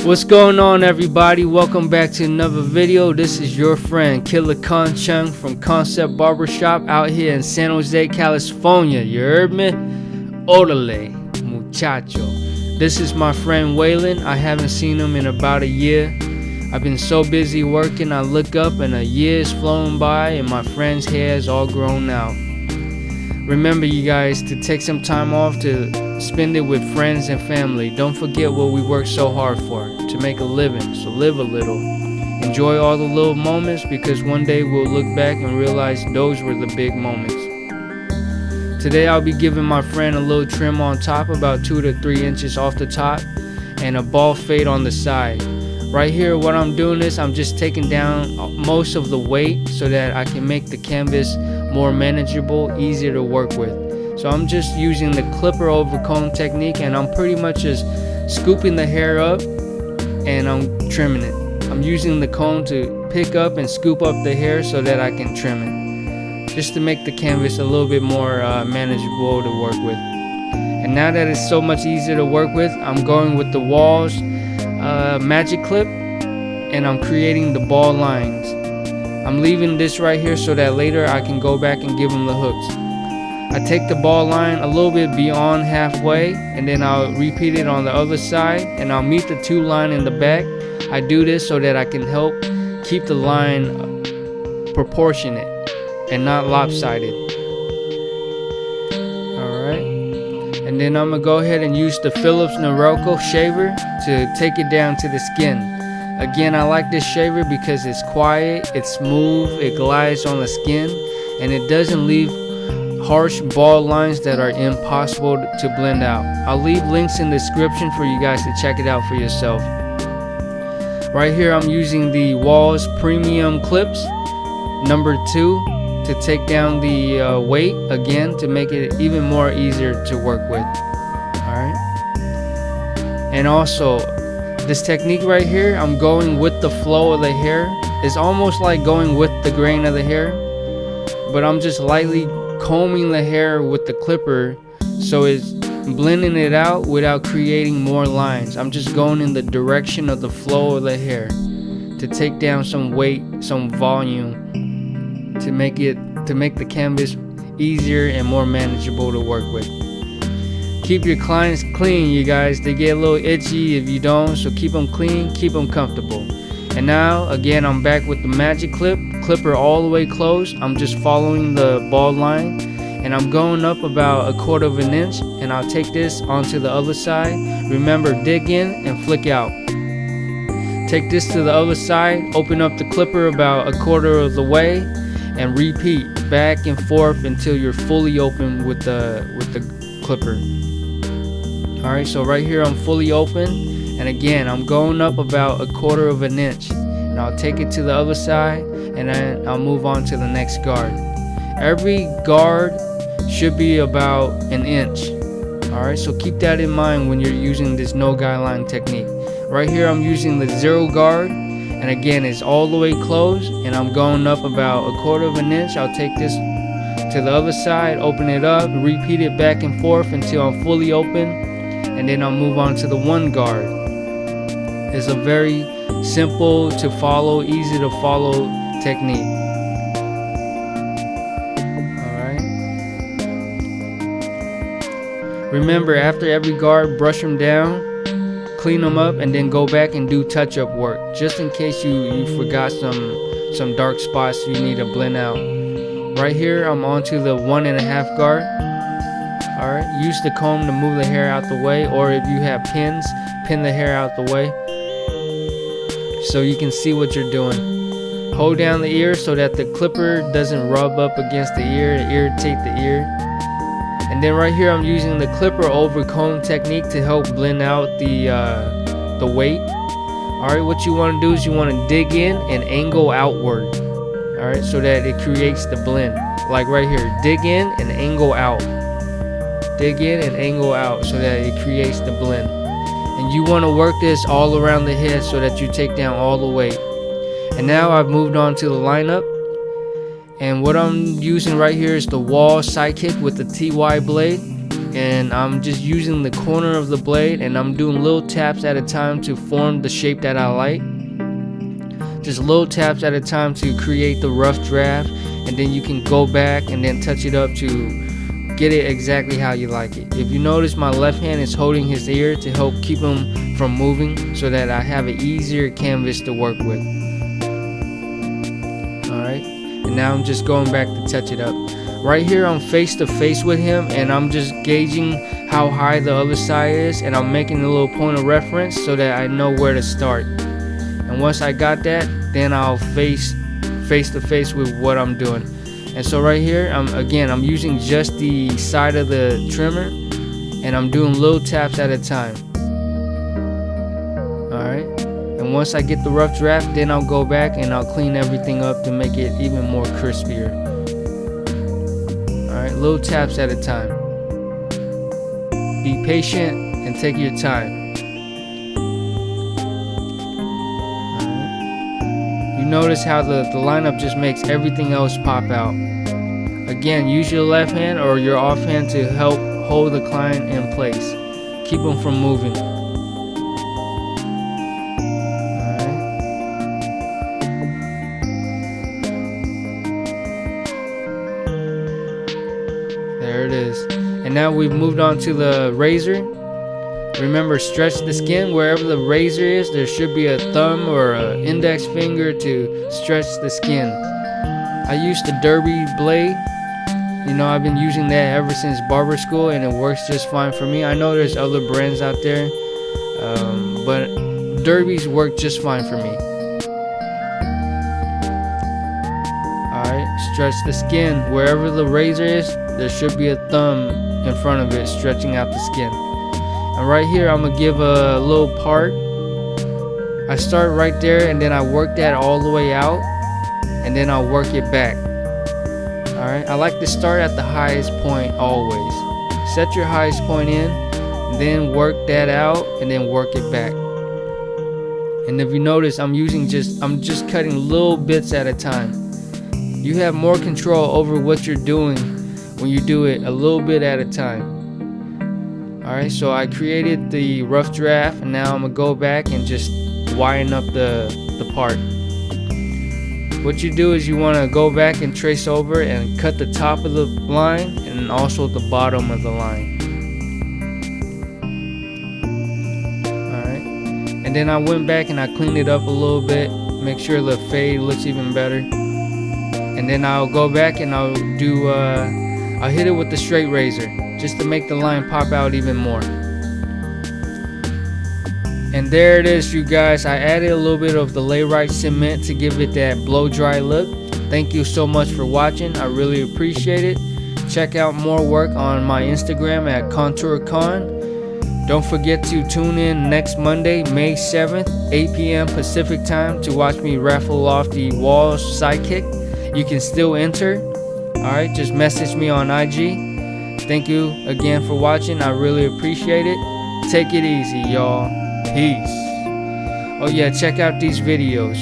What's going on, everybody? Welcome back to another video. This is your friend Killer Con Chung from Concept Barbershop out here in San Jose, California. You heard me? Orale, muchacho. This is my friend Waylon. I haven't seen him in about a year. I've been so busy working, I look up and a year is flown by and my friend's hair is all grown out. Remember, you guys, to take some time off to spend it with friends and family. Don't forget what we work so hard for, to make a living. So live a little. Enjoy all the little moments, because one day we'll look back and realize those were the big moments. Today I'll be giving my friend a little trim on top, about 2 to 3 inches off the top, and a ball fade on the side. Right here, what I'm doing is I'm just taking down most of the weight so that I can make the canvas more manageable, easier to work with. So I'm just using the clipper over comb technique, and I'm pretty much just scooping the hair up and I'm trimming it. I'm using the comb to pick up and scoop up the hair so that I can trim it, just to make the canvas a little bit more manageable to work with. And now that it's so much easier to work with, I'm going with the Wahl's magic clip, and I'm creating the ball lines. I'm leaving this right here so that later I can go back and give them the hooks. I take the ball line a little bit beyond halfway, and then I'll repeat it on the other side, and I'll meet the 2 line in the back. I do this so that I can help keep the line proportionate and not lopsided. Alright, and then I'm gonna go ahead and use the Philips Norelco shaver to take it down to the skin. Again, I like this shaver because it's quiet, it's smooth, it glides on the skin, and it doesn't leave harsh ball lines that are impossible to blend out. I'll leave links in the description for you guys to check it out for yourself. Right here I'm using the Wahl's Premium Clips number 2 to take down the weight, again, to make it even more easier to work with. Alright, and also this technique right here, I'm going with the flow of the hair. It's almost like going with the grain of the hair, but I'm just lightly combing the hair with the clipper, so it's blending it out without creating more lines. I'm just going in the direction of the flow of the hair to take down some weight, some volume, to make the canvas easier and more manageable to work with. Keep your clients clean, you guys. They get a little itchy if you don't, so keep them clean, keep them comfortable. And now, again, I'm back with the magic clipper all the way closed. I'm just following the ball line, and I'm going up about 1/4 of an inch, and I'll take this onto the other side. Remember, dig in and flick out. Take this to the other side, open up the clipper about 1/4 of the way, and repeat back and forth until you're fully open with the clipper. Alright, so right here I'm fully open, and again I'm going up about 1/4 of an inch, and I'll take it to the other side, and then I'll move on to the next guard. Every guard should be about 1 inch. Alright, so keep that in mind when you're using this no guideline technique. Right here I'm using the 0 guard, and again it's all the way closed, and I'm going up about 1/4 of an inch. I'll take this to the other side, open it up, repeat it back and forth until I'm fully open, and then I'll move on to the 1 guard. It's a very simple to follow, easy to follow technique. Alright. Remember, after every guard, brush them down, clean them up, and then go back and do touch-up work, just in case you forgot some dark spots you need to blend out. Right here I'm onto the 1.5 guard. Alright, use the comb to move the hair out the way, or if you have pins, pin the hair out the way so you can see what you're doing. Hold down the ear so that the clipper doesn't rub up against the ear and irritate the ear. And then right here I'm using the clipper over comb technique to help blend out the weight. Alright, what you want to do is you want to dig in and angle outward. Alright, so that it creates the blend. Like right here, dig in and angle out. Dig in and angle out so that it creates the blend. And you want to work this all around the head so that you take down all the weight. And now I've moved on to the lineup. And what I'm using right here is the Wahl SideKick with the TY blade. and I'm just using the corner of the blade, and I'm doing little taps at a time to form the shape that I like. Just little taps at a time to create the rough draft, and then you can go back and then touch it up to get it exactly how you like it. If you notice, my left hand is holding his ear to help keep him from moving, so that I have an easier canvas to work with. Alright, and now I'm just going back to touch it up. Right here I'm face to face with him, and I'm just gauging how high the other side is, and I'm making a little point of reference so that I know where to start. And once I got that, then I'll face to face with what I'm doing. And so right here, I'm using just the side of the trimmer, and I'm doing little taps at a time. Alright, and once I get the rough draft, then I'll go back and I'll clean everything up to make it even more crispier. Alright, little taps at a time. Be patient and take your time. You notice how the lineup just makes everything else pop out. Again, use your left hand or your off hand to help hold the client in place. Keep them from moving. Alright. There it is. And now we've moved on to the razor. Remember, stretch the skin. Wherever the razor is, there should be a thumb or an index finger to stretch the skin. I use the Derby blade. You know, I've been using that ever since barber school, and it works just fine for me. I know there's other brands out there, but Derbies work just fine for me. Alright, stretch the skin. Wherever the razor is, there should be a thumb in front of it stretching out the skin. And right here, I'm gonna give a little part. I start right there, and then I work that all the way out, and then I'll work it back. Alright, I like to start at the highest point always. Set your highest point in, then work that out, and then work it back. And if you notice, I'm just cutting little bits at a time. You have more control over what you're doing when you do it a little bit at a time. Alright, so I created the rough draft, and now I'm gonna go back and just widen up the part. What you do is you want to go back and trace over and cut the top of the line and also the bottom of the line. Alright, and then I went back and I cleaned it up a little bit, make sure the fade looks even better. And then I'll go back and I'll hit it with the straight razor just to make the line pop out even more. And there it is, you guys. I added a little bit of the Layrite cement to give it that blow dry look. Thank you so much for watching. I really appreciate it. Check out more work on my Instagram at ContourCon. Don't forget to tune in next Monday, May 7th, 8 p.m. Pacific time to watch me raffle off the Wahl SideKick. You can still enter. Alright, just message me on IG. Thank you again for watching. I really appreciate it. Take it easy, y'all. Peace. Oh yeah, check out these videos.